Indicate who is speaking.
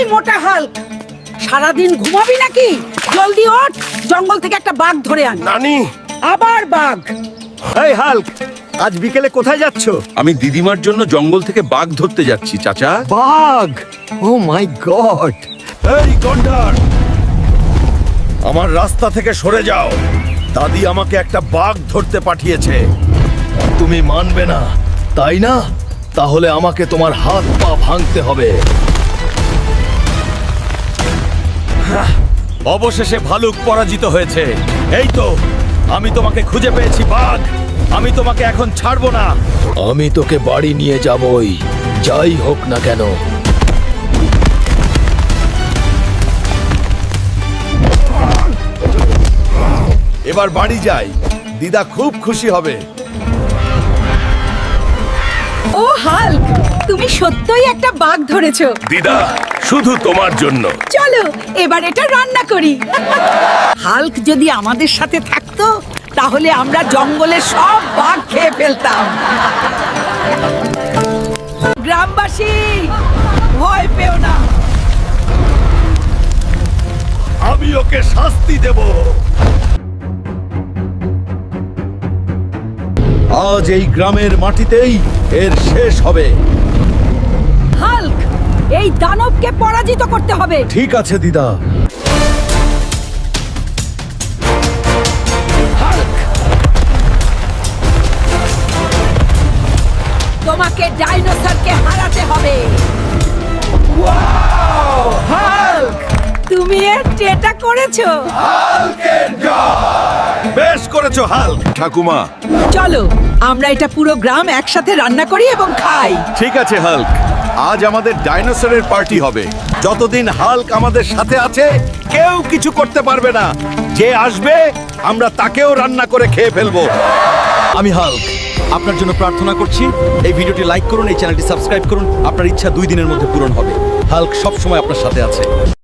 Speaker 1: এই মোটা হাল্ক, সারাদিন ঘুমাবি নাকি? জলদি ওঠ, জঙ্গল থেকে একটা বাঘ ধরে আন।
Speaker 2: নানি,
Speaker 1: আবার বাঘ?
Speaker 2: এই হাল্ক, আজ বিকেলে কোথায় যাচ্ছ?
Speaker 3: আমি দিদিমার জন্য জঙ্গল থেকে বাঘ ধরতে যাচ্ছি চাচা।
Speaker 2: বাঘ! ও মাই গড! এই গন্ডার, আমার রাস্তা থেকে সরে যাও। দাদি আমাকে একটা বাঘ ধরতে পাঠিয়েছে। তুমি মানবে না, তাই না? তাহলে আমাকে তোমার হাত পা ভাঙতে হবে। অবশেষে ভালুক পরাজিত হয়েছে। এই তো, আমি তোমাকে খুঁজে পেয়েছি বাঘ। আমি তোমাকে এখন ছাড়বো না। আমি তোকে বাড়ি নিয়ে যাবই, যাই হোক না কেন। এবার বাড়ি যাই, দিদা খুব খুশি হবে।
Speaker 1: ও হাল্ক, তুমি সত্যই একটা বাঘ ধরেছো।
Speaker 2: দিদা, শুধু তোমার জন্য।
Speaker 1: চলো এবার এটা রান্না করি। হাল্ক যদি আমাদের সাথে থাকতো তাহলে আমরা জঙ্গলের সব বাঘ খেয়ে ফেলতাম। গ্রামবাসী, ভয় পেও না।
Speaker 2: আমি ওকে শাস্তি দেব। আজ এই গ্রামের মাটিতেই এর শেষ হবে।
Speaker 1: হাল্ক, এই দানবকে পরাজিত করতে হবে।
Speaker 2: ঠিক আছে দিদা।
Speaker 1: হাল্ক, তোমাকে ডাইনোসরকে হারাতে হবে। হাল্ক, তুমি এটা করেছো।
Speaker 2: বেশ করেছো হাল্ক। ঠাকুমা,
Speaker 1: চলো আমরা এটা পুরো গ্রাম একসাথে রান্না করি এবং খাই।
Speaker 2: ঠিক আছে হাল্ক, আজ আমাদের ডাইনোসরের পার্টি হবে। যতদিন হাল্ক আমাদের সাথে আছে কেউ কিছু করতে পারবে না। যে আসবে আমরা তাকেও রান্না করে খেয়ে ফেলবো।
Speaker 4: আমি হাল্ক আপনার জন্য প্রার্থনা করছি, এই ভিডিওটি লাইক করুন, এই চ্যানেলটি সাবস্ক্রাইব করুন। আপনার ইচ্ছা 2 দিনের মধ্যে পূরণ হবে। হাল্ক সব সময় আপনার সাথে আছে।